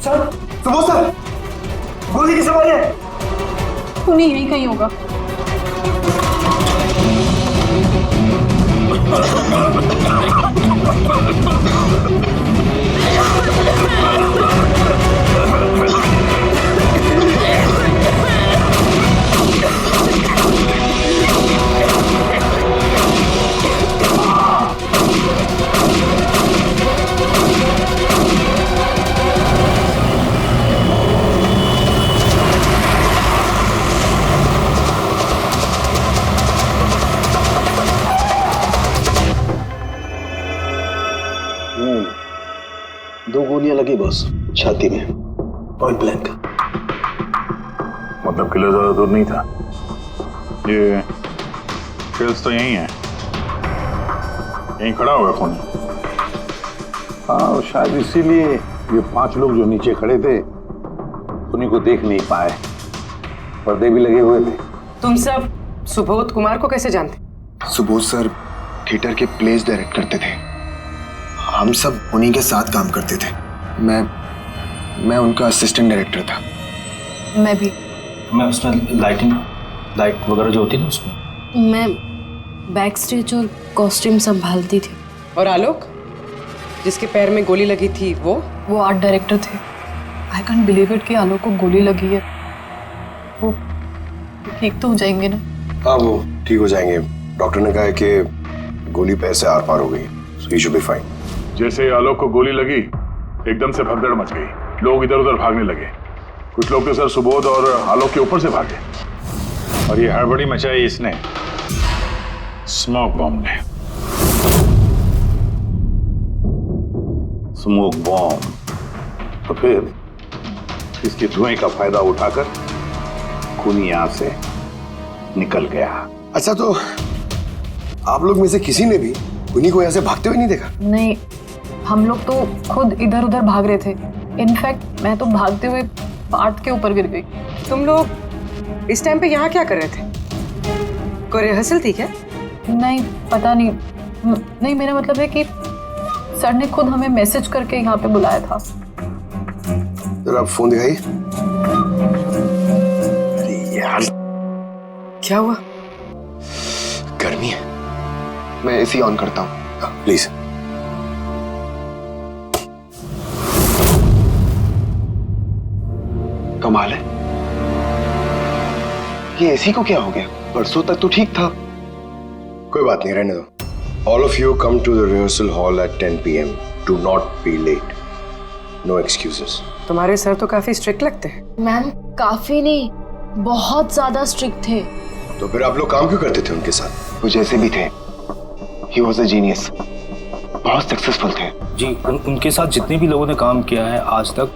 Sir, Subodh sir, गोली किसे मारी है? उन्हीं यही कहीं होगा। दो गोलियां लगी बॉस, छाती में, पॉइंट ब्लैंक। मतलब किलो ज्यादा दूर नहीं था। ये फिल्स तो यही है, यहीं खड़ा हुआ खून। हाँ, शायद इसीलिए ये 5 लोग जो नीचे खड़े थे उन्हीं को देख नहीं पाए, पर्दे भी लगे हुए थे। तुम सब सुबोध कुमार को कैसे जानते? सुबोध सर थिएटर के प्लेस डायरेक्ट करते थे, हम सब उन्हीं के साथ काम करते थे। मैं उनका असिस्टेंट डायरेक्टर था। मैं उसमें लाइट वगैरह जो होती ना उसमें। मैं बैक स्टेज और कॉस्ट्यूम संभालती थी। और आलोक, जिसके पैर में गोली लगी थी, वो आर्ट डायरेक्टर थे। आई कैंट बिलीव इट कि आलोक को गोली लगी है। वो ठीक तो हो जाएंगे ना? हाँ, वो ठीक हो जाएंगे। डॉक्टर ने कहा है कि गोली पैर से आर पार हो गई, सो ही शुड बी फाइन। जैसे आलोक को गोली लगी, एकदम से भगदड़ मच गई, लोग इधर उधर भागने लगे। कुछ लोग तो सर सुबोध और आलोक के ऊपर से भागे, और ये हड़बड़ी मचाई इसने, स्मोक बॉम्ब ने। स्मोक बॉम्ब, तो फिर इसके धुएं का फायदा उठाकर खूनी यहां से निकल गया। अच्छा, तो आप लोग में से किसी ने भी उन्हीं को यहाँ से भागते हुए नहीं देखा? नहीं, हम लोग तो खुद इधर उधर भाग रहे थे। इनफैक्ट मैं तो भागते हुए पार्ट के ऊपर गिर गई। तुम लोग इस टाइम पे यहाँ क्या कर रहे थे? कोई रिहर्सल थी क्या? नहीं, पता नहीं। नहीं, मेरा मतलब है कि सर ने खुद हमें मैसेज करके यहाँ पे बुलाया था। जरा आप फोन दिखाइए। अरे यार, क्या हुआ? गर्मी है, मैं एसी ऑन करता हूँ, प्लीज। कमाल है, ये एसी को क्या हो गया? परसों तक तो ठीक था। कोई बात नहीं, रहने दो। All of you come to the rehearsal hall at 10 PM। Do not be late, no excuses. तुम्हारे सर तो काफी स्ट्रिक्ट लगते हैं। मैम, काफी नहीं, बहुत ज्यादा स्ट्रिक्ट थे। तो फिर आप लोग काम क्यों करते थे उनके साथ? वो जैसे भी थे, ही वॉज अ जीनियस, बहुत सक्सेसफुल थे। जी, उनके साथ जितने भी लोगों ने काम किया है आज तक,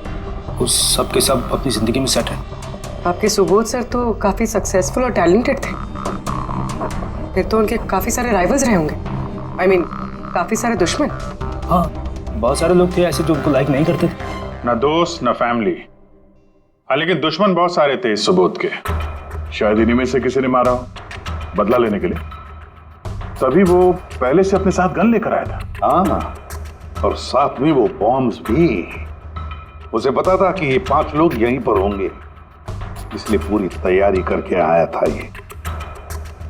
उस सब के सब अपनी जिंदगी में सेट है। आपके सुबोध सर तो काफी सक्सेसफुल और टैलेंटेड थे। फिर तो उनके काफी सारे राइवल्स रहे होंगे। I mean, काफी सारे दुश्मन। हाँ, बहुत सारे लोग थे ऐसे जो उनको लाइक नहीं करते थे। ना दोस्त ना फैमिली, हाँ, लेकिन दुश्मन बहुत सारे थे इस सुबोध के। शायद इन्हीं में से किसी ने मारा हो, बदला लेने के लिए। तभी वो पहले से अपने साथ गन लेकर आया था। हाँ, और साथ में वो बॉम्ब्स भी। उसे पता था कि ये 5 लोग यहीं पर होंगे, इसलिए पूरी तैयारी करके आया था। ये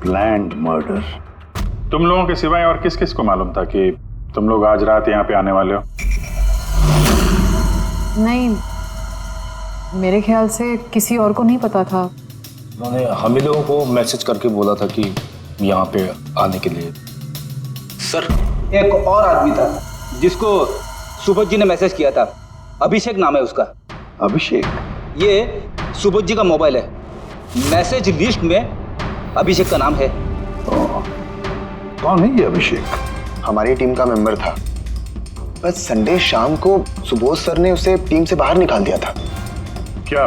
प्लान्ड मर्डर। तुम लोगों के सिवाय और किस किस को मालूम था कि तुम लोग आज रात यहाँ पे आने वाले हो? नहीं, मेरे ख्याल से किसी और को नहीं पता था। उन्होंने हम ही लोगों को मैसेज करके बोला था कि यहाँ पे आने के लिए। सर, एक और आदमी था जिसको सुबोध जी ने मैसेज किया था। अभिषेक नाम है उसका। अभिषेक? ये सुबोध जी का मोबाइल है, मैसेज लिस्ट में अभिषेक का नाम है। कौन है ये अभिषेक? हमारी टीम का मेंबर था, बस संडे शाम को सुबोध सर ने उसे टीम से बाहर निकाल दिया था। क्या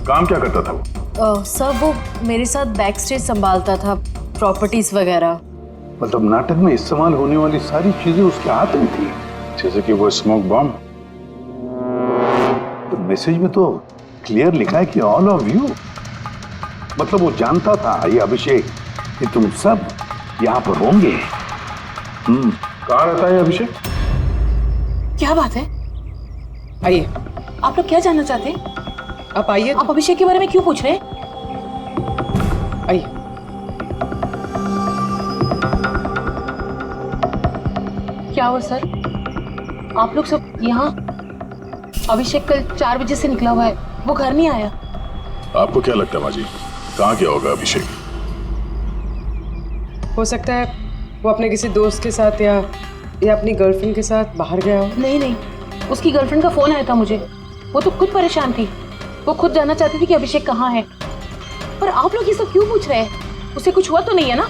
काम क्या करता था वो? सर, वो मेरे साथ बैक स्टेज संभालता था, प्रॉपर्टीज वगैरह। मतलब नाटक में इस्तेमाल होने वाली सारी चीजें उसके हाथ में थी, जैसे कि वो स्मोक बॉम्ब। तो मैसेज में तो क्लियर लिखा है कि ऑल ऑफ यू। मतलब वो जानता था, ये अभिषेक, कि तुम सब यहाँ पर होंगे। कहाँ रहता है अभिषेक? क्या बात है? आइए, आप लोग क्या जानना चाहते हैं? आप आइए, आप अभिषेक के बारे में क्यों पूछ रहे हैं? आइए। क्या हुआ सर? आप लोग सब यहाँ? अभिषेक कल 4 बजे से निकला हुआ है, वो घर नहीं आया। आपको क्या लगता है माँ जी, कहाँ गया होगा अभिषेक? हो सकता है वो अपने किसी दोस्त के साथ या अपनी गर्लफ्रेंड के साथ बाहर गया हो। नहीं, उसकी गर्लफ्रेंड का फोन आया था मुझे। वो तो खुद परेशान थी, वो खुद जानना चाहती थी कि अभिषेक कहाँ है। पर आप लोग ये सब क्यों पूछ रहे हैं? उसे कुछ हुआ तो नहीं है ना?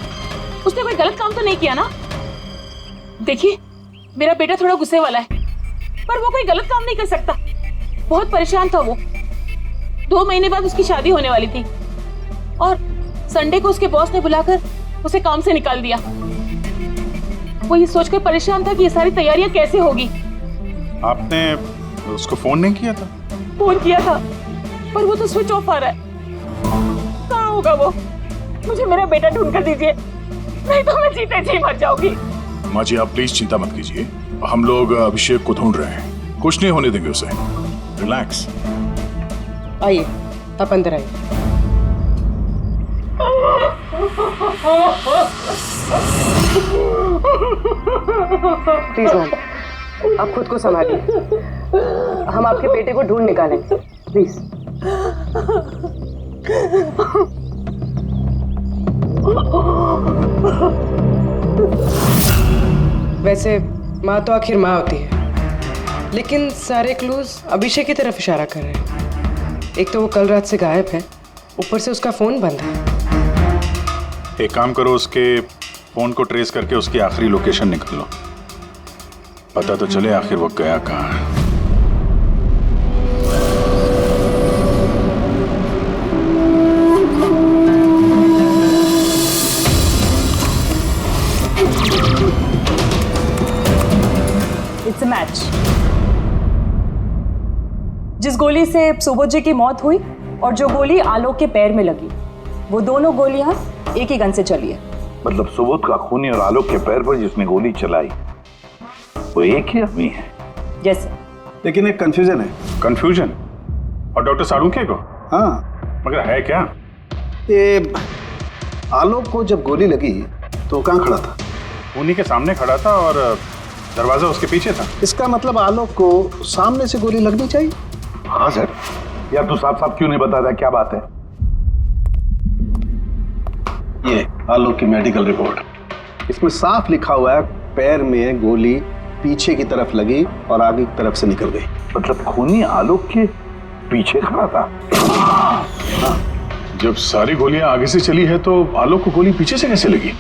उसने कोई गलत काम तो नहीं किया ना? देखिए, मेरा बेटा थोड़ा गुस्से वाला है, पर वो कोई गलत काम नहीं कर सकता। बहुत परेशान था वो। 2 महीने बाद उसकी शादी होने वाली थी और संडे को उसके बॉस ने बुलाकर उसे काम से निकाल दिया। वो ये सोचकर परेशान था कि ये सारी तैयारियां कैसे होगी। आपने उसको फोन नहीं किया था? फोन किया था, पर वो तो स्विच ऑफ आ रहा है। कहाँ होगा वो? मुझे मेरा बेटा ढूंढ कर दीजिए, नहीं तो मैं जीते जी मर जाऊंगी। माँ जी, आप प्लीज चिंता मत कीजिए, हम लोग अभिषेक को ढूंढ रहे हैं, कुछ नहीं होने देंगे उसे। रिलैक्स। आइए, आप अंदर आइए। प्लीज मैम, आप खुद को संभालिए। हम आपके बेटे को ढूंढ निकालेंगे, प्लीज। वैसे माँ तो आखिर माँ होती है, लेकिन सारे क्लूज अभिषेक की तरफ इशारा कर रहे हैं। एक तो वो कल रात से गायब है, ऊपर से उसका फोन बंद है। एक काम करो, उसके फोन को ट्रेस करके उसकी आखिरी लोकेशन निकालो, पता तो चले आखिर वो गया कहाँ है। It's a match. जिस गोली से सुबोध जी की मौत हुई और जो गोली आलोक के पैर में लगी, वो दोनों गोलियां एक ही गन से चली है। मतलब सुबोध का खूनी और आलोक के पैर पर जिसने गोली चलाई वो एक ही आदमी है। यस। लेकिन एक कंफ्यूजन है। कंफ्यूजन? और डॉक्टर साळुंखे को? हाँ, मगर है क्या? ये आलोक को जब गोली लगी तो कहाँ खड़ा था? उन्हीं के सामने खड़ा था और दरवाजा उसके पीछे था। इसका मतलब आलोक को सामने से गोली लगनी चाहिए। हाँ सर। यार तू साफ साफ क्यों नहीं बताता, क्या बात है? ये आलोक की मेडिकल रिपोर्ट, इसमें साफ लिखा हुआ है पैर में गोली पीछे की तरफ लगी और आगे की तरफ से निकल गई। मतलब खूनी आलोक के पीछे खड़ा था। हाँ। जब सारी गोलियां आगे से चली है तो आलोक को गोली पीछे से कैसे लगी?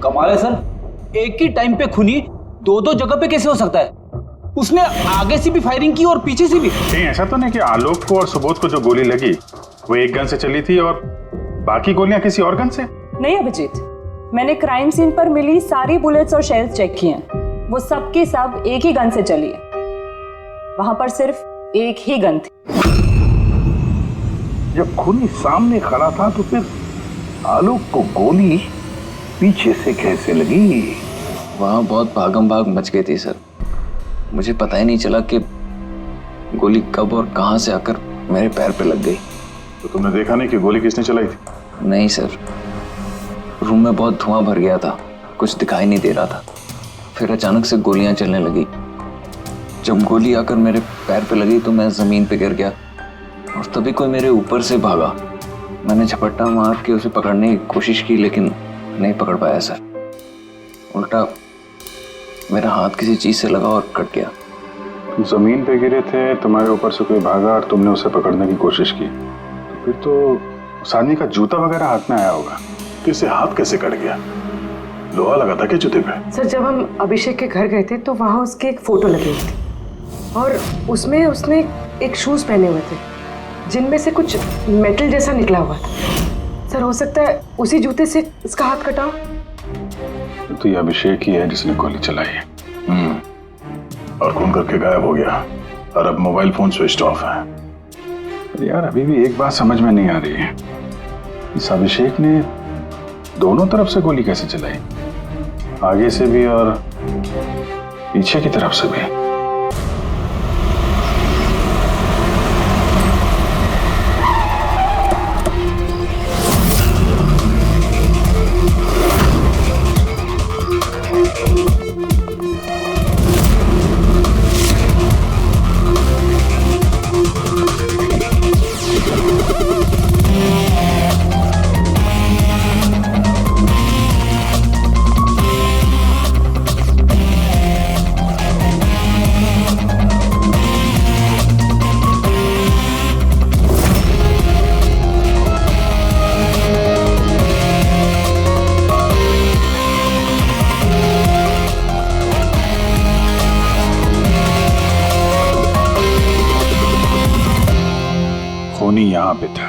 कमाल है सर, एक ही टाइम पे खूनी 2 जगह पे कैसे हो सकता है? उसने आगे से भी फायरिंग की और पीछे से भी। नहीं, ऐसा तो नहीं कि आलोक को और सुबोध को जो गोली लगी वो एक गन से चली थी और बाकी गोलियां किसी और गन से? नहीं अभिजीत, मैंने क्राइम सीन पर मिली सारी बुलेट्स और शेल्स चेक किए हैं, वो सब की सब एक ही गन से चली है। वहां पर सिर्फ एक ही गन थी। जब खूनी सामने खड़ा था तो फिर आलोक को गोली पीछे से कैसे लगी? वहां बहुत भागम भाग मच गई थी सर, मुझे पता ही नहीं चला कि गोली कब और कहां से आकर मेरे पैर पे लग गई। तो तुमने देखा नहीं कि गोली किसने चलाई थी? नहीं सर, रूम में बहुत धुआं भर गया था, कुछ दिखाई नहीं दे रहा था। फिर अचानक से गोलियां चलने लगी। जब गोली आकर मेरे पैर पे लगी तो मैं जमीन पे गिर गया और तभी कोई मेरे ऊपर से भागा। मैंने झपट्टा मार के उसे पकड़ने की कोशिश की लेकिन नहीं पकड़ पाया सर। उल्टा मेरा हाथ किसी चीज से लगा और कट गया। तुम जमीन पे गिरे थे, तुम्हारे ऊपर से कोई भागा और तुमने उसे पकड़ने की कोशिश की, तो फिर तो उस आदमी का जूता वगैरह हाथ में आया होगा। तो इसे हाथ कैसे कट गया? लोहा लगा था क्या जूते पे? सर, जब हम अभिषेक के घर गए थे तो वहाँ उसकी एक फोटो लगी हुई थी और उसमें उसने एक शूज पहने हुए थे जिनमें से कुछ मेटल जैसा निकला हुआ था। सर, हो सकता है उसी जूते से इसका हाथ कटा हो। तो ये अभिषेक ही है जिसने गोली चलाई है। और खून करके गायब हो गया और अब मोबाइल फोन स्विच ऑफ है। पर यार अभी भी एक बात समझ में नहीं आ रही है, इस अभिषेक ने दोनों तरफ से गोली कैसे चलाई? आगे से भी और पीछे की तरफ से भी। खूनी यहां पे था।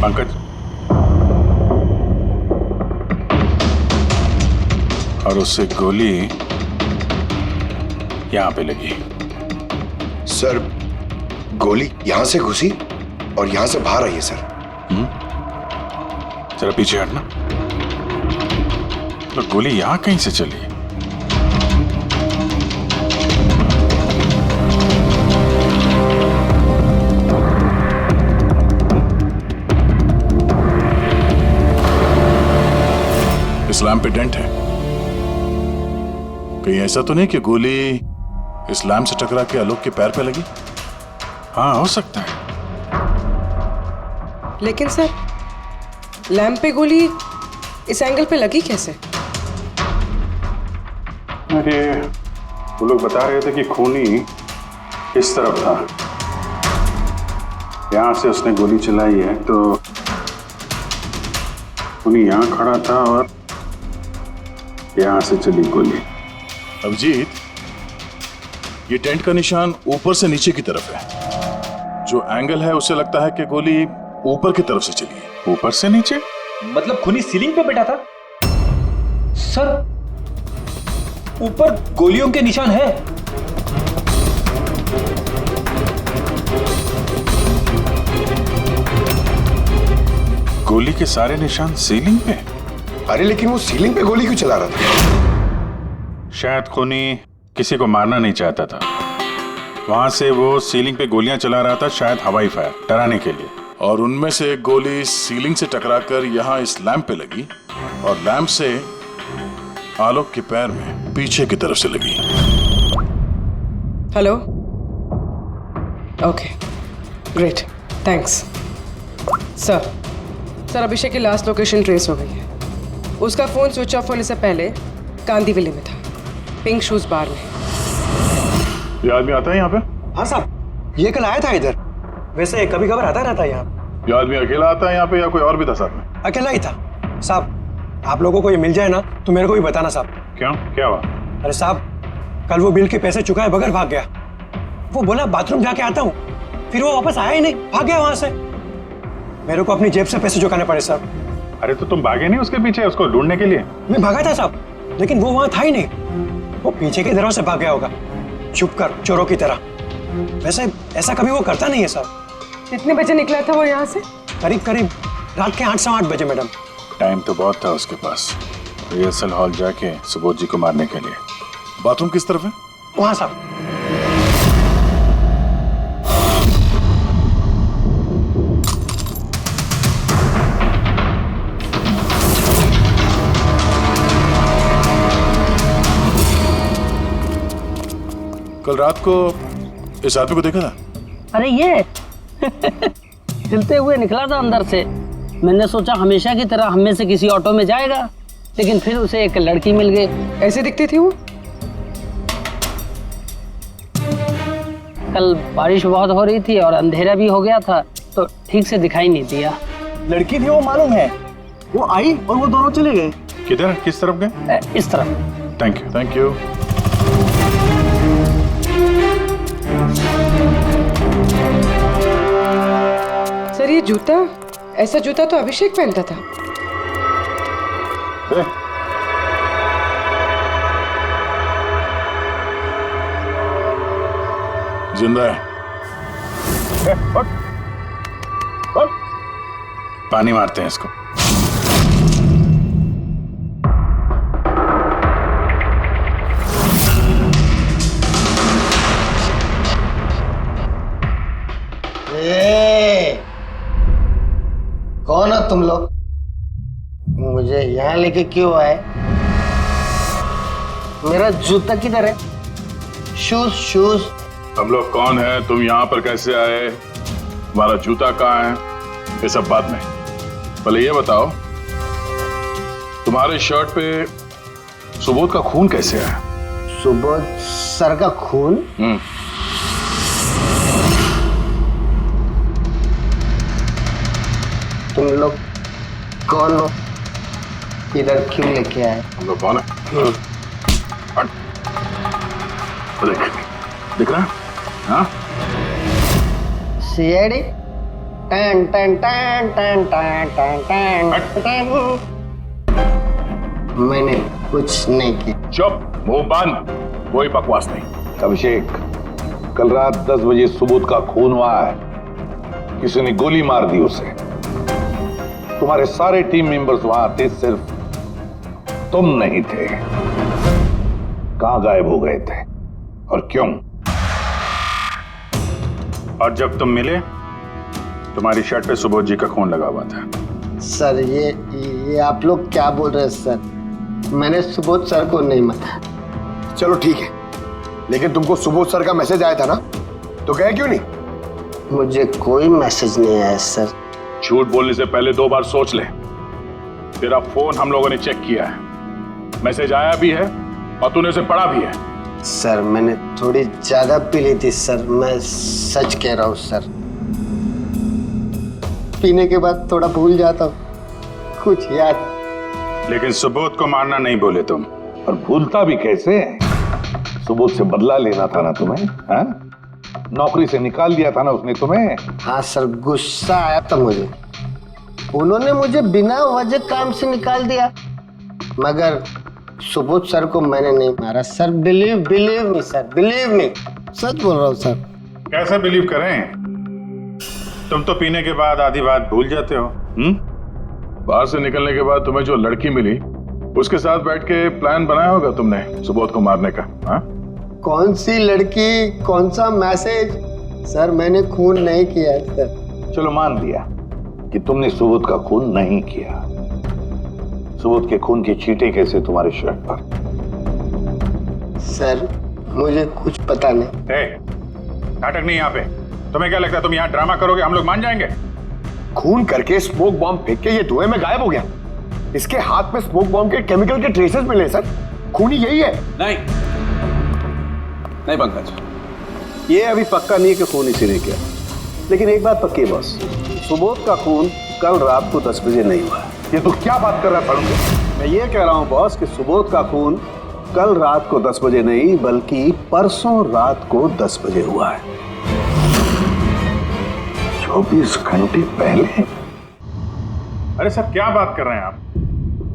पंकज, और उससे गोली यहां पे लगी। सर, गोली यहां से घुसी और यहां से बाहर आई है सर। जरा पीछे हटना। तो गोली यहां कहीं से चली? इस लैम्प पे डेंट है। कहीं ऐसा तो नहीं कि गोली इस लैम्प से टकरा के आलोक के पैर पे लगी? हाँ, हो सकता है। लेकिन सर, लैंप पे गोली इस एंगल पे लगी कैसे? अरे, वो लोग बता रहे थे कि खूनी इस तरफ था। यहां से उसने गोली चलाई है, तो खूनी यहां खड़ा था और यहां से चली गोली। अभिजीत, ये टेंट का निशान ऊपर से नीचे की तरफ है। जो एंगल है उससे लगता है कि गोली ऊपर की तरफ से चली है। ऊपर से नीचे मतलब खूनी सीलिंग पे बैठा था? सर, ऊपर गोलियों के निशान है। गोली के सारे निशान सीलिंग पे? अरे लेकिन वो सीलिंग पे गोली क्यों चला रहा था? शायद खूनी किसी को मारना नहीं चाहता था। वहां से वो सीलिंग पे गोलियां चला रहा था, शायद हवाई फायर, डराने के लिए। और उनमें से एक गोली सीलिंग से टकराकर यहाँ इस लैंप पे लगी और लैंप से आलोक के पैर में पीछे की तरफ से लगी। Hello, okay, great, thanks. Sir, Abhishek की लास्ट लोकेशन ट्रेस हो गई है। उसका फोन स्विच ऑफ होने से पहले कांदीवली में था, पिंक शूज बार में। ये आदमी आता है यहाँ पे? हाँ साहब, ये कल आया था इधर। वैसे कभी कभार आता रहता है यहाँ। ये आदमी अकेला आता है यहाँ पे या कोई और भी था साथ में? अकेला ही था साहब। आप लोगों को ये मिल जाए ना तो मेरे को भी बताना साहब। क्यों, क्या हुआ? अरे साहब, कल वो बिल के पैसे चुकाए बगैर भाग गया। वो बोला बाथरूम जाके आता हूँ, फिर वो वापस आया ही नहीं, भाग गया वहां से। मेरे को अपनी जेब से पैसे चुकाने पड़े साहब। अरे तो तुम भागे नहीं उसके पीछे उसको ढूंढने के लिए? मैं भागा था साहब, लेकिन वो वहां था ही नहीं। वो पीछे की तरफ से भाग गया होगा, छुप कर, चोरों की तरह। वैसे ऐसा कभी वो करता नहीं है साहब। कितने बजे निकला था वो यहाँ से? करीब करीब रात के 8 सवा 8 बजे मैडम। टाइम तो बहुत था उसके पास रिहर्सल हॉल जाके सुबोध जी को मारने के लिए। बाथरूम किस तरफ है? वहां साहब। कल रात को इस आदमी को देखा था? अरे ये हिलते हुए निकला था अंदर से। मैंने सोचा हमेशा की तरह हम में से किसी ऑटो में जाएगा, लेकिन फिर उसे एक लड़की मिल गई। ऐसे दिखती थी वो? कल बारिश बहुत हो रही थी और अंधेरा भी हो गया था, तो ठीक से दिखाई नहीं दिया। लड़की थी वो मालूम है। वो आई और वो दोनों चले गए। किधर, किस तरफ गए? इस तरफ। Thank you, thank you. Sir, ये जूता, ऐसा जूता तो अभिषेक पहनता था। जिंदा है। पानी मारते हैं इसको। कौन हो तुम लोग? मुझे यहाँ लेके क्यों आए? मेरा जूता किधर है? Shoes, shoes. हम लोग कौन है, तुम यहाँ पर कैसे आए, तुम्हारा जूता कहाँ है, ये सब बात में। पहले ये बताओ, तुम्हारे शर्ट पे सुबोध का खून कैसे आया? सुबोध सर का खून? तुम लोग कौन हो? इधर क्यों लेके आए? हम लोग कौन है? देख, दिख रहा है? हाँ? सीआईडी टन टन टन टन टन टन टन टन। मैंने कुछ नहीं किया। चुप, मुंह बंद, कोई बकवास नहीं। अभिषेक, कल रात 10 बजे सुबोध का खून हुआ है। किसी ने गोली मार दी उसे। तुम्हारे सारे टीम मेंबर्स वहां थे, सिर्फ तुम नहीं थे। कहां गायब हो गए थे और क्यों? और जब तुम मिले तुम्हारी शर्ट पे सुबोध जी का खून लगा हुआ था। सर ये आप लोग क्या बोल रहे हैं सर? मैंने सुबोध सर को नहीं मारा। चलो ठीक है, लेकिन तुमको सुबोध सर का मैसेज आया था ना, तो गए क्यों नहीं? मुझे कोई मैसेज नहीं आया सर। झूठ बोलने से पहले 2 बार सोच ले। तेरा फोन हम लोगों ने चेक किया है, मैसेज आया भी है और तूने उसे पढ़ा भी है। सर मैंने थोड़ी ज्यादा पी ली थी सर, मैं सच कह रहा हूँ सर। पीने के बाद थोड़ा भूल जाता हूँ, कुछ याद। लेकिन सुबोध को मारना नहीं बोले तुम। और भूलता भी कैसे? सुबोध से बदला लेना था ना तुम्हें, हाँ? नौकरी से निकाल दिया था ना उसने तुम्हें। हाँ सर, गुस्सा आया था मुझे। उन्होंने मुझे बिना वजह काम से निकाल दिया, मगर सुबोध सर को मैंने नहीं मारा sir. Believe me sir, believe me, सच बोल रहा हूँ सर। कैसे बिलीव करें? तुम तो पीने के बाद आधी बात भूल जाते हो। बाहर से निकलने के बाद तुम्हें जो लड़की मिली उसके साथ बैठ के प्लान बनाया होगा तुमने सुबोध को मारने का। हाँ? कौन सी लड़की, कौन सा मैसेज? सर मैंने खून नहीं किया है सर। चलो मान लिया कि तुमने सुबोध का खून नहीं किया। सुबोध के खून के छींटे कैसे तुम्हारे शर्ट पर? सर मुझे कुछ पता नहीं। नाटक नहीं यहाँ पे। तुम्हें क्या लगता है तुम यहाँ ड्रामा करोगे हम लोग मान जाएंगे? खून करके स्मोक बॉम्ब फेंक के ये धुएं में गायब हो गया। इसके हाथ में स्मोक बॉम्ब के केमिकल के ट्रेसेस मिले सर। खूनी यही है। नहीं पंकज, ये अभी पक्का नहीं है कि खून इसी ने किया, लेकिन एक बात पक्की है बॉस, सुबोध का खून कल रात को 10 बजे नहीं हुआ। ये तो क्या बात कर रहा है फारूक? मैं ये कह रहा हूँ बॉस कि सुबोध का खून कल रात को 10 बजे नहीं बल्कि परसों रात को 10 बजे हुआ है। 24 घंटे पहले? अरे सर क्या बात कर रहे हैं आप?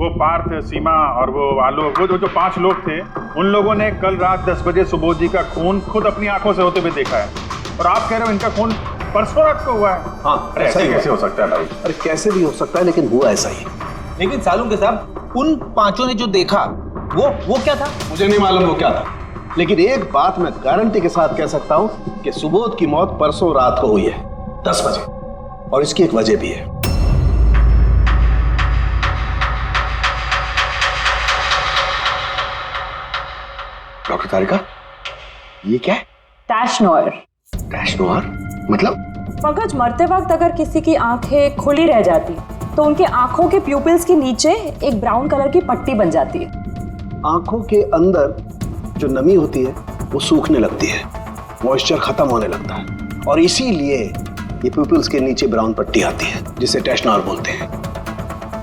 वो पार्थ, सीमा और वो आलोक, वो जो 5 लोग थे, उन लोगों ने कल रात 10 बजे सुबोध जी का खून खुद अपनी आंखों से होते हुए देखा है। और आप कह रहे हो इनका खून परसों रात को हुआ है? हाँ, अरे ऐसे कैसे हो सकता है भाई? अरे कैसे भी हो सकता है, लेकिन हुआ ऐसा ही। लेकिन सालू के साहब, उन 5 ने जो देखा वो क्या था? मुझे नहीं मालूम वो क्या था, लेकिन एक बात मैं गारंटी के साथ कह सकता हूँ कि सुबोध की मौत परसों रात को हुई है 10 बजे, और इसकी एक वजह भी है। डॉक्टर तारिका, ये क्या है? टैश नोयर। टैश नोयर मतलब? पंकज, मरते वक्त अगर किसी की आंखें खुली रह जाती तो उनके आंखों के प्यूपिल्स के नीचे एक ब्राउन कलर की पट्टी बन जाती है। आंखों के अंदर जो नमी होती है वो सूखने लगती है, मॉइस्चर खत्म होने लगता है, और इसीलिए ये प्यूपिल्स के नीचे ब्राउन पट्टी आती है जिसे टैश नोयर बोलते हैं।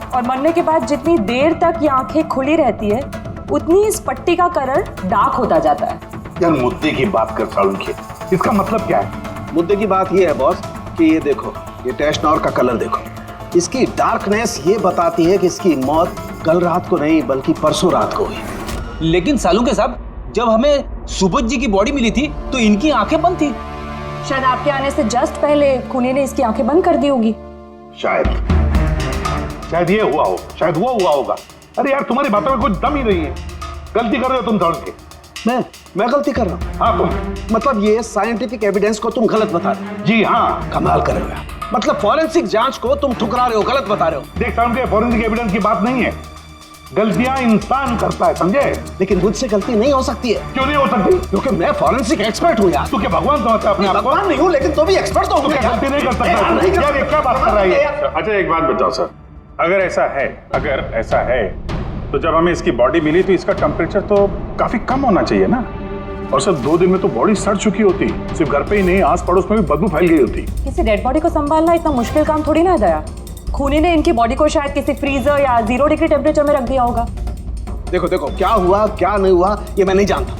और मरने के बाद जितनी देर तक ये आंखें खुली रहती है उतनी इस पट्टी का कलर डार्क होता जाता है। यार मुद्दे की बात कर सालुंखे, इसका मतलब क्या है? मुद्दे की बात ये है बॉस कि ये देखो, ये टैश नोयर का कलर देखो, इसकी डार्कनेस ये बताती है कि इसकी मौत कल रात को नहीं बल्कि परसों रात को हुई। लेकिन सालू के साहब, जब हमें सुबोध जी की बॉडी मिली थी तो इनकी आंखें बंद थी। शायद आपके आने से जस्ट पहले खूनी ने इसकी आंखें बंद कर दी होगी। शायद ये हुआ हो, शायद वो हुआ होगा। अरे यार तुम्हारी बातों में कुछ दम ही नहीं है। गलती कर रहे हो तुम सालुंखे। मैं गलती कर रहा हूँ? हाँ तुम। मतलब ये साइंटिफिक एविडेंस को तुम गलत बता रहे हो? जी हाँ। कमाल कर रहे हो यार। मतलब फॉरेंसिक जांच को तुम ठुकरा रहे हो, गलत बता रहे हो। देख सालुंखे, फॉरेंसिक एविडेंस की बात नहीं है, गलतियां इंसान करता है, समझे? लेकिन मुझसे गलती नहीं हो सकती है। क्यों नहीं हो सकती? क्योंकि मैं फॉरेंसिक एक्सपर्ट हूँ यार। तू क्या भगवान समझता है अपने आप को? भगवान नहीं हूँ, लेकिन तो भी एक्सपर्ट तो हूँ। गलती नहीं कर सकता। यार ये क्या बात कर रहा है? अच्छा एक बात बताओ सर, अगर ऐसा है तो जब हमें इसकी बॉडी मिली तो इसका टेम्परेचर तो काफी कम होना चाहिए ना? और सर 2 दिन में तो बॉडी सड़ चुकी होती, सिर्फ घर पे ही नहीं आस पड़ोस में भी बदबू फैल गई होती। किसी डेड बॉडी को संभालना इतना मुश्किल काम थोड़ी ना है दया। खूनी ने इनकी बॉडी को शायद किसी फ्रीजर या 0 डिग्री टेम्परेचर में रख दिया होगा। देखो क्या हुआ क्या नहीं हुआ ये मैं नहीं जानता,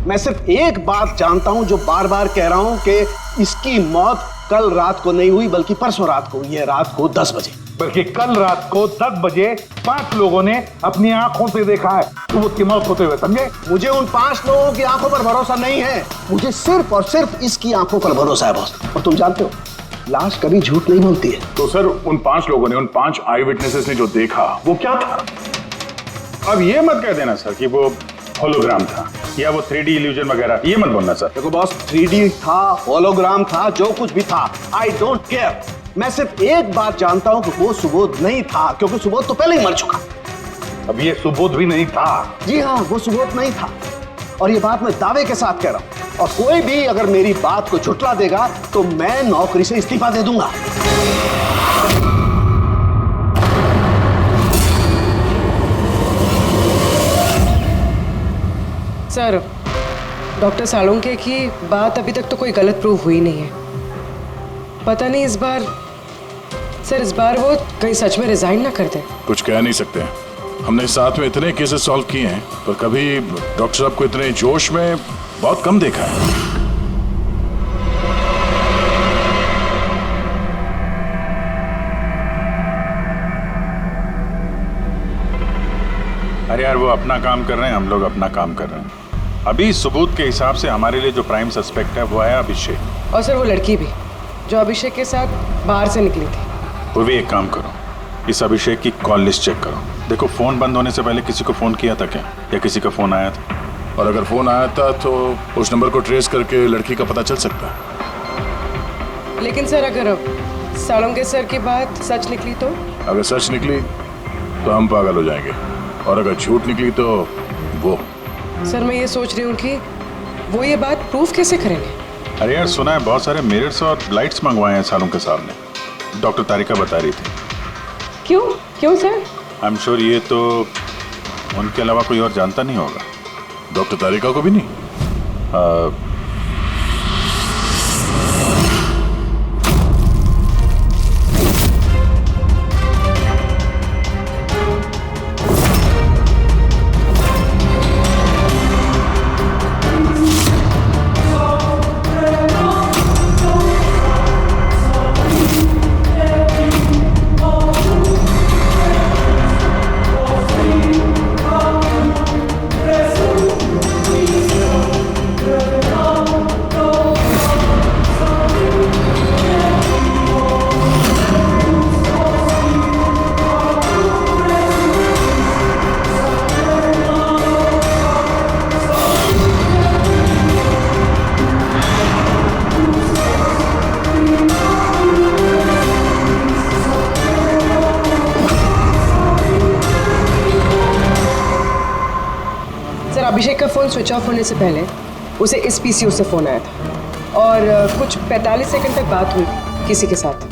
मैं सिर्फ एक बात जानता हूं जो बार बार कह रहा हूं कि इसकी मौत कल रात को नहीं हुई बल्कि परसों रात को हुई है, रात को 10 बजे। बल्कि कल रात को 10 बजे 5 लोगों ने अपनी आंखों से देखा है सुबोध की मौत होते हुए, समझे? मुझे उन 5 लोगों की आंखों पर भरोसा नहीं है, मुझे सिर्फ और सिर्फ इसकी आंखों पर भरोसा है बॉस। और तुम जानते हो लाश कभी झूठ नहीं बोलती है। तो सर उन 5 लोगों ने, उन 5 आई विटनेसेस ने जो देखा वो क्या था? अब ये मत कह देना सर कि वो होलोग्राम था या वो 3D इल्यूजन वगैरह, ये मत बोलना सर। देखो बॉस, 3D था, होलोग्राम था, जो कुछ भी था, आई डोंट केयर। मैं सिर्फ एक बात जानता हूं कि वो सुबोध नहीं था, क्योंकि सुबोध तो पहले ही मर चुका। अब ये सुबोध भी नहीं था। जी हाँ, वो सुबोध नहीं था, और ये बात मैं दावे के साथ कह रहा हूं। और कोई भी अगर मेरी बात को झुठला देगा तो मैं नौकरी से इस्तीफा दे दूंगा। सर, डॉक्टर सालुंके की बात अभी तक तो कोई गलत प्रूव हुई नहीं है। पता नहीं इस बार वो कहीं सच में रिजाइन ना कर दे। कुछ कह नहीं सकते, हमने साथ में इतने केसेस सॉल्व किए हैं पर कभी डॉक्टर साहब को इतने जोश में बहुत कम देखा है। अरे यार वो अपना काम कर रहे हैं, हम लोग अपना काम कर रहे हैं। अभी सबूत के हिसाब से हमारे लिए जो प्राइम सस्पेक्ट है वो है अभिषेक। और सर वो लड़की भी जो अभिषेक के साथ बाहर से निकली थी। वो भी एक काम करो, इस अभिषेक की कॉल लिस्ट चेक करो। देखो फोन बंद होने से पहले किसी को फोन किया था क्या, या किसी का फोन आया था? और अगर फोन आया था तो उस नंबर को ट्रेस करके लड़की का पता चल सकता है। लेकिन सर अगर सालुंके सर की बात सच निकली तो? अगर सच निकली तो हम पागल हो जाएंगे, और अगर झूठ निकली तो वो। सर मैं ये सोच रही हूँ कि वो ये बात प्रूफ कैसे करेंगे? अरे यार सुना है बहुत सारे मिरर्स और लाइट्स मंगवाए हैं सालुंके साहब ने, डॉक्टर तारिका बता रही थी। क्यों सर? आई एम श्योर ये तो उनके अलावा कोई और जानता नहीं होगा। डॉक्टर तारिका को भी नहीं। अभिषेक का फोन स्विच ऑफ होने से पहले उसे इस पीसीओ से फोन आया था और कुछ 45 सेकंड तक बात हुई किसी के साथ।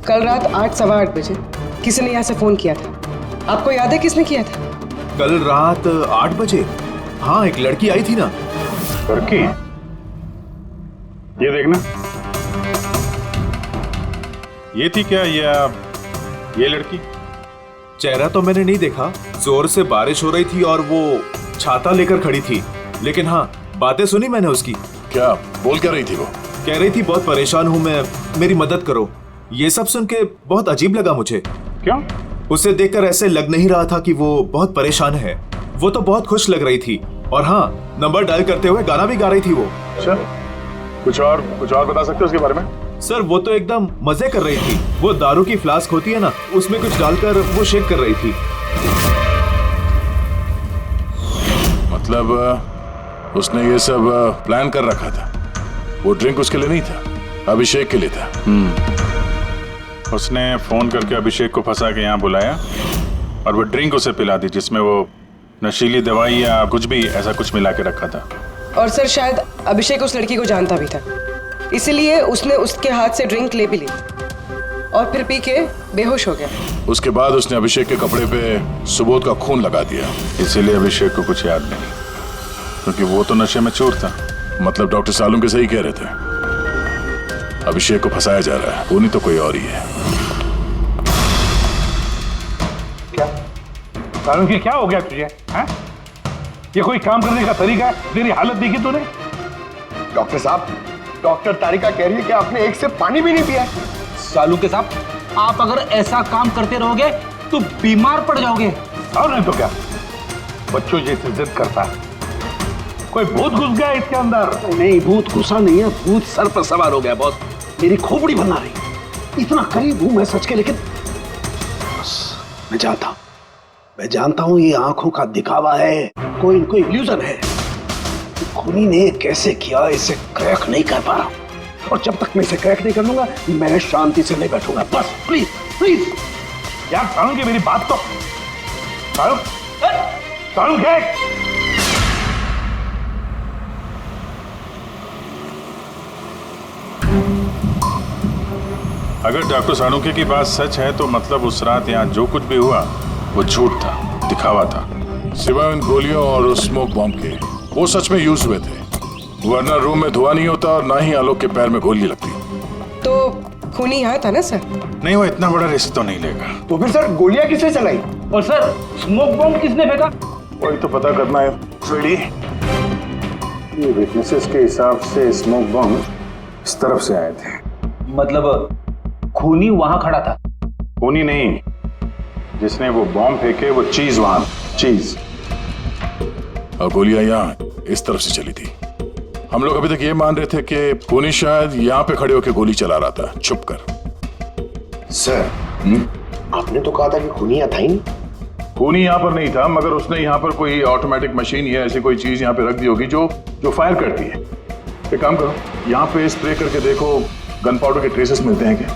कल रात 8-8:15 बजे किसी ने यहाँ से फोन किया था। आपको याद है किसने किया था? कल रात 8 बजे? हाँ, एक लड़की आई थी ना। लड़की? ये देखना, ये थी क्या या ये लड़की? चेहरा तो मैंने नहीं देखा, जोर से बारिश हो रही थी और वो छाता लेकर खड़ी थी, लेकिन हाँ बातें सुनी मैंने उसकी। क्या बोल क्या रही थी? वो कह रही थी बहुत परेशान हूँ मैं, मेरी मदद करो। ये सब सुन के बहुत अजीब लगा मुझे। क्या? उसे देखकर ऐसे लग नहीं रहा था कि वो बहुत परेशान है। वो तो बहुत खुश लग रही थी और हाँ, नंबर डायल करते हुए गाना भी गा रही थी वो। अच्छा, कुछ और बता सकते हो उसके बारे में? सर वो तो एकदम मजे कर रही थी। वो दारू की फ्लास्क होती है ना, उसमें कुछ डालकर वो शेक कर रही थी। मतलब उसने ये सब प्लान कर रखा था। वो ड्रिंक उसके लिए नहीं था, अभिषेक के लिए था। उसने फोन करके अभिषेक को फंसा के यहाँ बुलाया और वो ड्रिंक उसे पिला दी जिसमें वो नशीली दवाई या कुछ भी ऐसा कुछ मिला के रखा था। और सर शायद अभिषेक उस लड़की को जानता भी था, इसीलिए उसने उसके हाथ से ड्रिंक ले भी ली और फिर पी के बेहोश हो गया। उसके बाद उसने अभिषेक के कपड़े पे सुबोध का खून लगा दिया, इसीलिए अभिषेक को कुछ याद नहीं, क्योंकि वो तो नशे में चूर था। मतलब डॉक्टर सालुंके सही कह रहे थे, अभिषेक को फंसाया जा रहा है, वो नहीं तो कोई और ही है। क्या सालुंके, क्या हो गया तुझे? हैं? ये कोई काम करने का तरीका है? तेरी हालत देखी तूने? डॉक्टर साहब, डॉक्टर तारिका कह रही है कि आपने एक से पानी भी नहीं पिया है। सालू के साहब, आप अगर ऐसा काम करते रहोगे तो बीमार पड़ जाओगे। और नहीं तो क्या, बच्चों जैसे जिद करता है। कोई भूत घुस गया इसके अंदर। नहीं, भूत घुसा नहीं है, भूत सर पर सवार हो गया बॉस। मेरी खोपड़ी बना रही, इतना करीब हूं मैं सच के, लेकिन बस मैं जानता हूं ये आंखों का दिखावा है, कोई इल्यूजन है। खूनी ने कैसे किया इसे क्रैक नहीं कर पा रहा, और जब तक मैं इसे क्रैक नहीं कर लूंगा मैं शांति से नहीं बैठूंगा। बस प्लीज प्लीज यार सारुण की मेरी बात तो सारुण क्या है? अगर डॉक्टर सानुके की बात सच है तो मतलब उस रात यहाँ जो कुछ भी हुआ वो झूठ था, दिखावा था। सिवाय उन गोलियों और उस स्मोक बॉम्ब के, वो सच में यूज हुए थे, वरना रूम में धुआं नहीं होता और ना ही आलोक के पैर में गोली लगती। तो खूनी यहाँ था ना सर? नहीं, वो इतना बड़ा रिस्क तो नहीं लेगा। तो फिर सर गोलियां किसने चलाई? और सर स्मोक बॉम्ब किसने फेंका? वही तो पता करना है फ्रेडी। ये विटनेसेस के हिसाब से स्मोक बॉम्ब इस तरफ से आए थे। मतलब खूनी वहां खड़ा था? खूनी नहीं, जिसने वो बॉम्ब फेंके वो चीज वहां, चीज। और गोलियां यहाँ इस तरफ से चली थी। हम लोग अभी तक ये मान रहे थे कि खूनी शायद यहाँ पे खड़े होकर गोली चला रहा था छुप कर। सर आपने तो कहा था कि खूनी यहाँ था ही नहीं। खूनी यहाँ पर नहीं था, मगर उसने यहाँ पर कोई ऑटोमेटिक मशीन या ऐसी कोई चीज यहाँ पे रख दी होगी जो फायर करती है। एक काम करो, यहाँ पे स्प्रे करके देखो गन पाउडर के ट्रेसेस मिलते हैं क्या?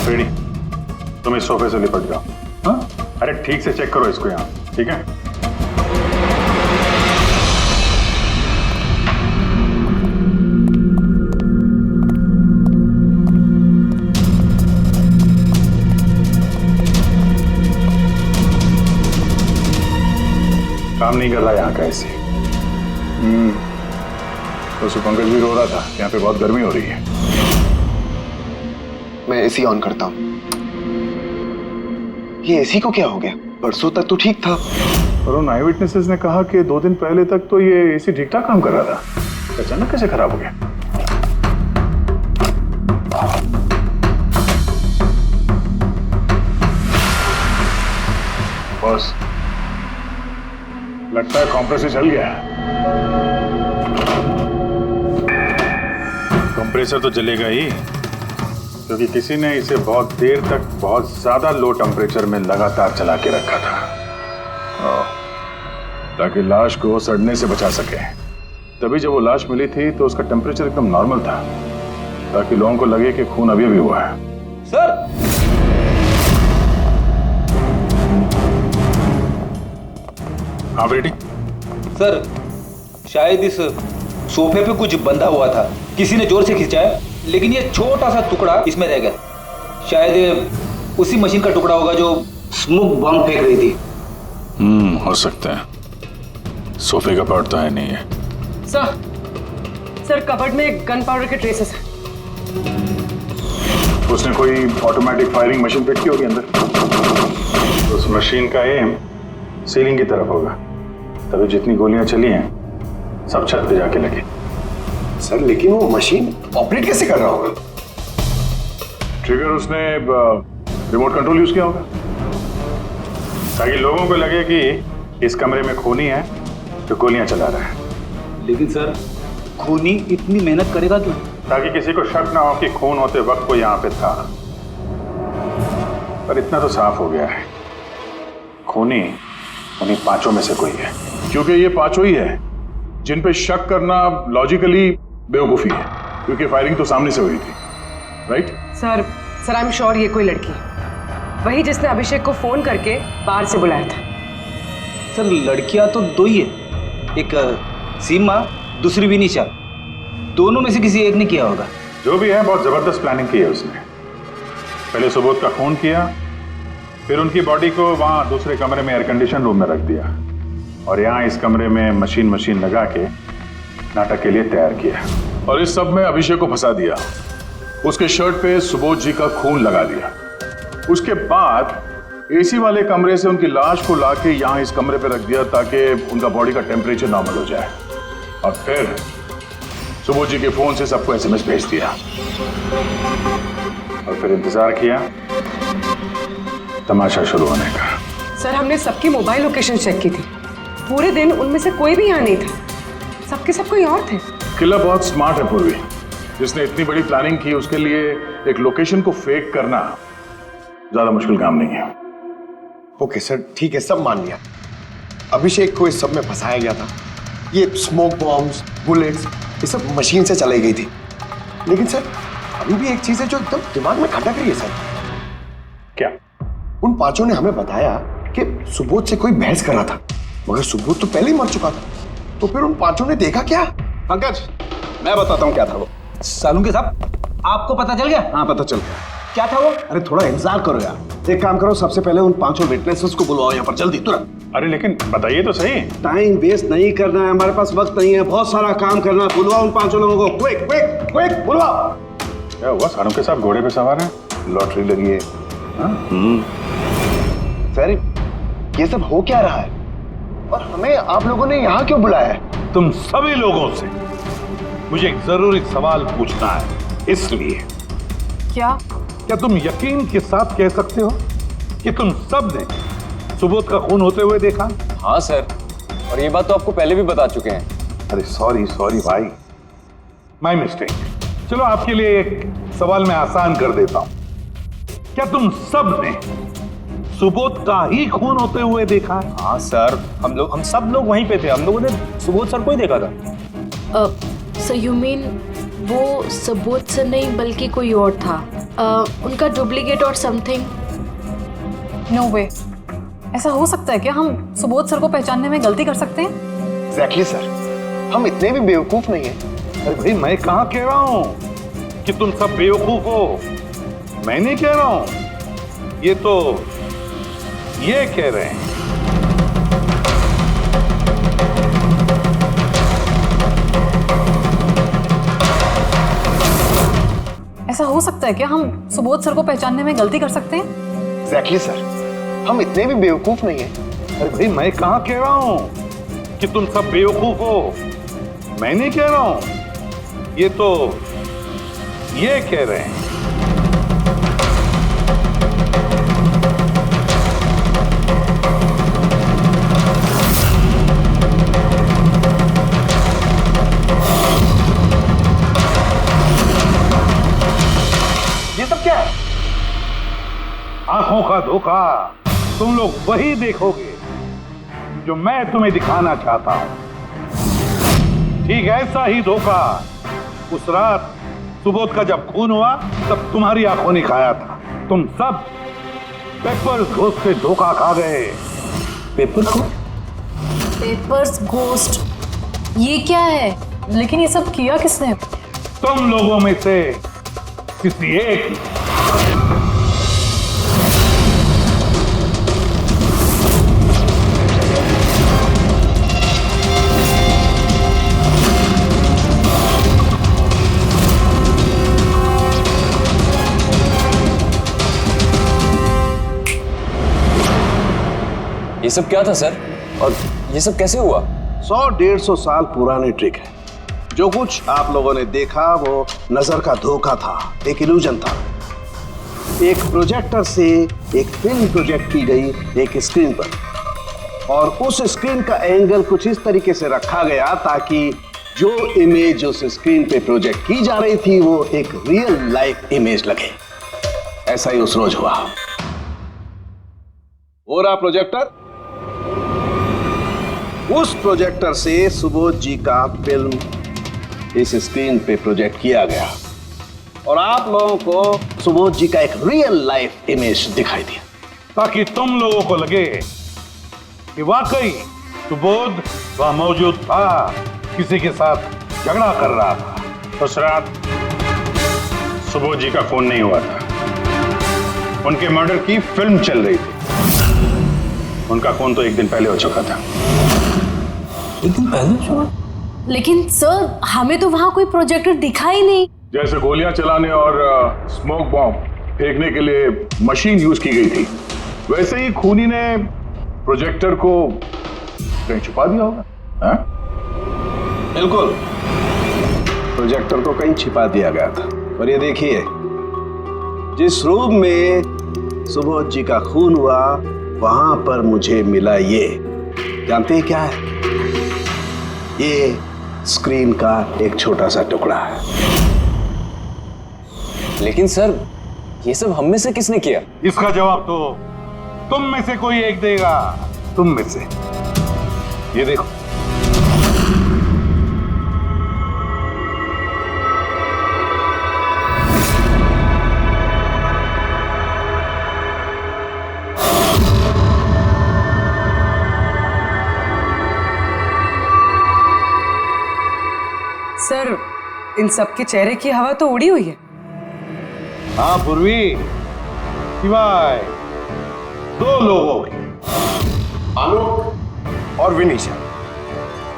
फ्रेडी, तुम इस सोफे से लिपट जाओ। हाँ? अरे ठीक से चेक करो इसको यहाँ, ठीक है? काम नहीं कर रहा यहाँ का ऐसे। तो सुपंकज भी रो रहा था, यहाँ पे बहुत गर्मी हो रही है। मैं एसी ऑन करता हूँ। ये एसी को क्या हो गया? परसों तक तो ठीक था। और उन आई विटनेसेस ने कहा कि 2 दिन पहले तक तो ये एसी ठीक ठाक काम कर रहा था, अचानक कैसे खराब हो गया? बॉस, लगता है कंप्रेसर चल गया। कंप्रेसर तो जलेगा ही, क्योंकि किसी ने इसे बहुत देर तक बहुत ज्यादा लो टेम्परेचर में लगातार चला के रखा था, ताकि लाश को सड़ने से बचा सके। तभी जब वो लाश मिली थी तो उसका टेम्परेचर एकदम नॉर्मल था, ताकि लोगों को लगे कि खून अभी भी हुआ है। सर, हाँ रेडी? सर, शायद इस सोफे पे कुछ बंधा हुआ था, किसी ने जोर से खिंचाया, लेकिन ये छोटा सा टुकड़ा इसमें रह गया। शायद उसी मशीन का टुकड़ा होगा जो स्मोक बॉम्ब फेंक रही थी। हो सकता है। सोफे का पार्ट तो है नहीं है। सर कबर्ड में गन पाउडर के ट्रेसेस हैं। उसने कोई ऑटोमेटिक फायरिंग मशीन फिट की होगी अंदर। उस मशीन का एम सीलिंग की तरफ होगा, तभी जितनी गोलियां चली हैं सब छत पे जाके लगी। सर लेकिन वो मशीन ऑपरेट कैसे कर रहा होगा? ट्रिगर उसने रिमोट कंट्रोल यूज किया होगा, ताकि लोगों को लगे कि इस कमरे में खूनी है तो गोलियां चला रहा है। लेकिन सर, खूनी इतनी मेहनत करेगा क्यों? ताकि किसी को शक ना हो कि खून होते वक्त वो यहाँ पे था। पर इतना तो साफ हो गया है, खूनी उन्हीं 5 में से कोई है, क्योंकि ये 5 ही है जिन पे शक करना लॉजिकली बेवकूफी है, क्योंकि फायरिंग तो सामने से हुई थी, right? Sir I am sure ये कोई लड़की, वही जिसने अभिषेक को फोन करके बाहर से बुलाया था। सर लड़कियां तो 2 ही है, एक सीमा, दूसरी विनीशा। दोनों में से किसी एक ने किया होगा। जो भी है बहुत जबरदस्त प्लानिंग की है उसने। पहले सुबोध का खून किया, फिर उनकी बॉडी को वहां दूसरे कमरे में एयर कंडीशन रूम में रख दिया, और यहाँ इस कमरे में मशीन लगा के नाटक के लिए तैयार किया। और इस सब में अभिषेक को फंसा दिया, उसके शर्ट पे सुबोध जी का खून लगा दिया। उसके बाद एसी वाले कमरे से उनकी लाश को लाके यहाँ इस कमरे पे रख दिया ताकि उनका बॉडी का टेम्परेचर नॉर्मल हो जाए, और फिर सुबोध जी के फोन से सबको एसएमएस भेज दिया और फिर इंतजार किया तमाशा शुरू होने का। सर हमने सबकी मोबाइल लोकेशन चेक की थी, पूरे दिन उनमें से कोई भी यहाँ नहीं था, सबके सब कोई और थे। किला बहुत स्मार्ट है पूर्वी, जिसने इतनी बड़ी प्लानिंग की उसके लिए एक लोकेशन को फेक करना ज्यादा मुश्किल काम नहीं है। ओके सर, ठीक है, सब मान लिया। अभिषेक को इस सब में फंसाया गया था। ये स्मोक बॉम्ब्स, बुलेट्स, ये सब मशीन से चलाई गई थी। लेकिन सर अभी भी एक चीज है जो एकदम दिमाग में खटक रही है सर। क्या? उन पांचों ने हमें बताया कि सुबोध से कोई बहस कर रहा था, मगर सुबोध तो पहले ही मर चुका था। तो फिर उन पांचों ने देखा क्या? पंकज, मैं बताता हूँ क्या था वो। सालुंके साहब, आपको पता चल गया? हाँ पता चल गया। क्या था वो? अरे थोड़ा इंतजार करो यार। एक काम करो, सबसे पहले उन पांचों विटनेसेस को बुलवाओ यहाँ पर जल्दी, तुरंत। अरे लेकिन बताइए तो सही। टाइम वेस्ट नहीं करना है, हमारे पास वक्त नहीं है, बहुत सारा काम करना है। बुलवाओ उन पांचों लोगों को, क्विक क्विक क्विक बुलवाओ। क्या हुआ? सालुंके साहब घोड़े पे सवार है, लॉटरी लगी है। सर ये सब हो क्या रहा है और हमें आप लोगों ने यहाँ क्यों बुलाया है? तुम सभी लोगों से मुझे एक जरूरी सवाल पूछना है, इसलिए। क्या? क्या तुम यकीन के साथ कह सकते हो कि तुम सब ने सुबोध का खून होते हुए देखा? हाँ सर, और ये बात तो आपको पहले भी बता चुके हैं। अरे सॉरी भाई, माय मिस्टेक। चलो आपके लिए एक सवाल मैं आसान कर देता हूं। क्या तुम सब ने सुबोध का ही खून होते हुए देखा? हाँ सर, हम सब लोग वहीं पे थे, हम लोगों ने सुबोध सर को ही देखा था। सो यू मीन वो सुबोध सर नहीं बल्कि कोई और था, उनका डुप्लीकेट और समथिंग? नो वे, ऐसा हो सकता है क्या? हम सुबोध सर को पहचानने में गलती कर सकते हैं? एग्जैक्टली सर, हम इतने भी बेवकूफ नहीं हैं। अरे भाई, मैं कहाँ कह रहा हूं कि तुम सब बेवकूफ हो, मैं नहीं कह रहा हूं, ये तो ये कह रहे हैं। ऐसा हो सकता है क्या? हम सुबोध सर को पहचानने में गलती कर सकते हैं? एग्जैक्टली सर, हम इतने भी बेवकूफ नहीं हैं। अरे भाई, मैं कहाँ कह रहा हूं कि तुम सब बेवकूफ हो, मैं नहीं कह रहा हूं, ये तो ये कह रहे हैं। ये सब क्या है? आंखों का धोखा। तुम लोग वही देखोगे जो मैं तुम्हें दिखाना चाहता हूं। ठीक ऐसा ही धोखा उस रात सुबोध का जब खून हुआ तब तुम्हारी आंखों ने खाया था। तुम सब पेपर्स घोस्ट से धोखा खा गए। पेपर्स घोस्ट, ये क्या है? लेकिन ये सब किया किसने? तुम लोगों में से किसी एक ने। ये सब क्या था सर, और ये सब कैसे हुआ? 100-150 साल पुरानी ट्रिक है। जो कुछ आप लोगों ने देखा वो नजर का धोखा था, एक इल्यूजन था। एक प्रोजेक्टर से एक फिल्म प्रोजेक्ट की गई एक स्क्रीन पर, और उस स्क्रीन का एंगल कुछ इस तरीके से रखा गया ताकि जो इमेज उस स्क्रीन पे प्रोजेक्ट की जा रही थी वो एक रियल लाइफ इमेज लगे। ऐसा ही उस रोज हुआ। हो रहा प्रोजेक्टर, उस प्रोजेक्टर से सुबोध जी का फिल्म इस स्क्रीन पे प्रोजेक्ट किया गया और आप लोगों को सुबोध जी का एक रियल लाइफ इमेज दिखाई दिया, ताकि तुम लोगों को लगे कि वाकई सुबोध वहां मौजूद था, किसी के साथ झगड़ा कर रहा था। उस रात सुबोध जी का खून नहीं हुआ था, उनके मर्डर की फिल्म चल रही थी। उनका खून तो एक दिन पहले हो चुका था। एक दिन पहले हुआ? लेकिन सर, हमें तो वहां कोई प्रोजेक्टर दिखा ही नहीं। जैसे गोलियां चलाने और स्मोक बॉम्ब फेंकने के लिए मशीन यूज की गई थी, वैसे ही खूनी ने प्रोजेक्टर को कहीं छुपा दिया होगा। हाँ? बिल्कुल, प्रोजेक्टर को कहीं छिपा दिया गया था। और ये देखिए, जिस रूम में सुबोध जी का खून हुआ वहां पर मुझे मिला ये, जानते हैं क्या है? ये स्क्रीन का एक छोटा सा टुकड़ा है। लेकिन सर, ये सब हम में से किसने किया? इसका जवाब तो तुम में से कोई एक देगा। तुम में से। ये देखो, सर, इन सबके चेहरे की हवा तो उड़ी हुई है। हाँ पूर्वी, सिवाय 2 लोगों की, आलोक और विनीशा।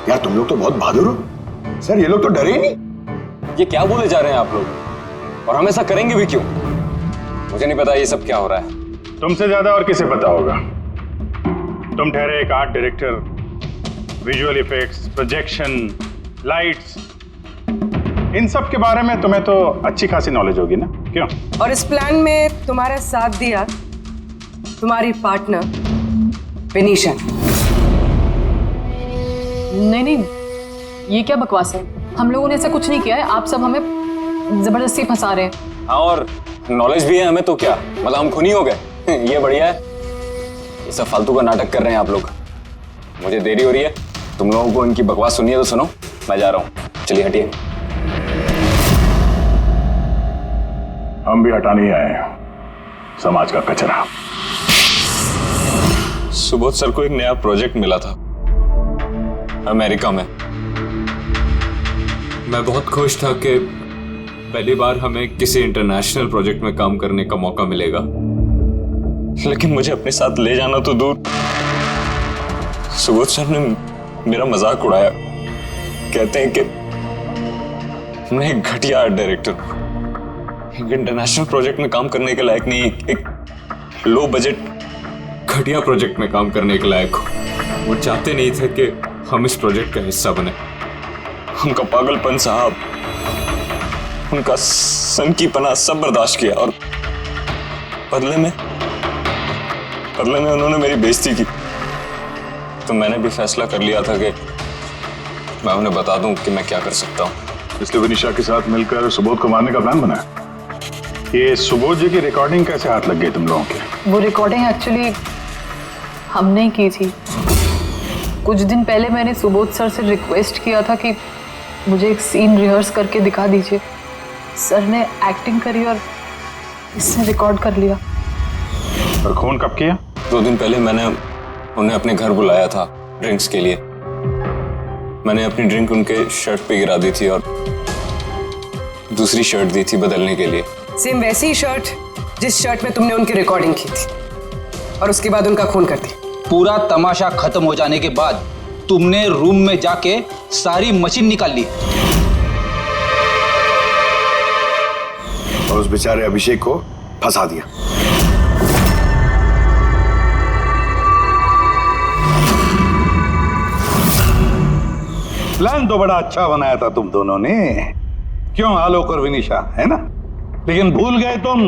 यार तुम लोग तो बहुत बहादुर हो। सर ये लोग तो डरे ही नहीं। ये क्या बोले जा रहे हैं आप लोग? और हम ऐसा करेंगे भी क्यों? मुझे नहीं पता ये सब क्या हो रहा है। तुमसे ज्यादा और किसे पता होगा? तुम ठहरे एक art director, visual effects, projection, lights, इन सब के बारे में तुम्हें तो अच्छी खासी नॉलेज होगी ना, क्यों? और इस प्लान में तुम्हारा साथ दिया तुम्हारी पार्टनर विनीशा। नहीं नहीं, ये क्या बकवास है? हम लोगों ने ऐसा कुछ नहीं किया है। आप सब हमें जबरदस्ती फंसा रहे हैं। हाँ, और नॉलेज भी है हमें तो क्या, मतलब हम खूनी हो गए? ये बढ़िया है। ये सब फालतू का नाटक कर रहे हैं आप लोग। मुझे देरी हो रही है, तुम लोगों को इनकी बकवास सुनिए तो सुनो, मैं जा रहा हूँ। चलिए हटिए। हम भी हटाने ही आए हैं समाज का कचरा। सुबोध सर को एक नया प्रोजेक्ट मिला था अमेरिका में। मैं बहुत खुश था कि पहली बार हमें किसी इंटरनेशनल प्रोजेक्ट में काम करने का मौका मिलेगा, लेकिन मुझे अपने साथ ले जाना तो दूर, सुबोध सर ने मेरा मजाक उड़ाया। कहते हैं कि मैं एक घटिया आर्ट डायरेक्टर हूं, एक इंटरनेशनल प्रोजेक्ट में काम करने के लायक नहीं, एक लो बजट घटिया प्रोजेक्ट में काम करने के लायक हूं। वो चाहते नहीं थे कि हम इस प्रोजेक्ट का हिस्सा बने। उनका पागलपन साहब, उनका सनकीपना सब बर्दाश्त किया, और बदले में उन्होंने मेरी बेइज्जती की। तो मैंने भी फैसला कर लिया था कि मैं उन्हें बता दूं कि मैं क्या कर सकता हूं। इसलिए विनीशा के साथ मिलकर सुबोध को मारने का प्लान बनाया। ये सुबोध जी की रिकॉर्डिंग कैसे हाथ लग गई तुम लोगों के? वो रिकॉर्डिंग एक्चुअली हमने ही की थी। कुछ दिन पहले मैंने सुबोध सर से रिक्वेस्ट किया था कि मुझे एक सीन रिहर्स करके दिखा दीजिए। सर ने एक्टिंग करी और इसने रिकॉर्ड कर लिया। और खून कब किया? 2 दिन पहले मैंने उन्हें अपने घर बुलाया था ड्रिंक्स के लिए। मैंने अपनी ड्रिंक उनके शर्ट पे गिरा दी थी और दूसरी शर्ट दी थी बदलने के लिए। सेम वैसी ही शर्ट जिस शर्ट में तुमने उनकी रिकॉर्डिंग की थी, और उसके बाद उनका खून कर दिया। पूरा तमाशा खत्म हो जाने के बाद तुमने रूम में जाके सारी मशीन निकाल ली और उस बेचारे अभिषेक को फंसा दिया। प्लान तो बड़ा अच्छा बनाया था तुम दोनों ने, क्यों आलोक और विनीशा, है ना? लेकिन भूल गए तुम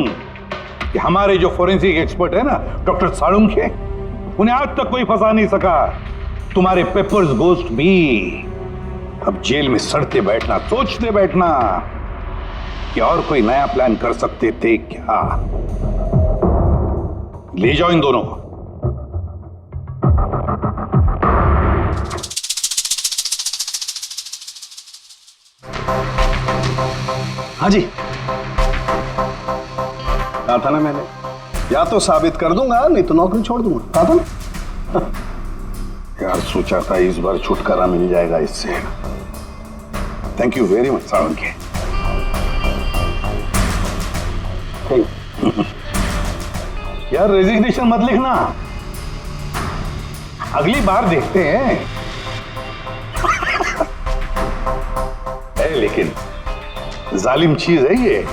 कि हमारे जो फोरेंसिक एक्सपर्ट है ना, डॉक्टर साळुंखे, उन्हें आज तक कोई फंसा नहीं सका। तुम्हारे पेपर्स गोस्ट भी अब जेल में सड़ते बैठना, सोचते बैठना कि और कोई नया प्लान कर सकते थे क्या। ले जाओ इन दोनों को। हाँ जी, कहा था ना मैंने, या तो साबित कर दूंगा नहीं तो नौकरी छोड़ दूंगा। कहा था ना। यार सोचा था इस बार छुटकारा मिल जाएगा इससे। Thank you very much Salunkhe. यार रेजिग्नेशन मत लिखना, अगली बार देखते हैं। लेकिन जालिम चीज है ये।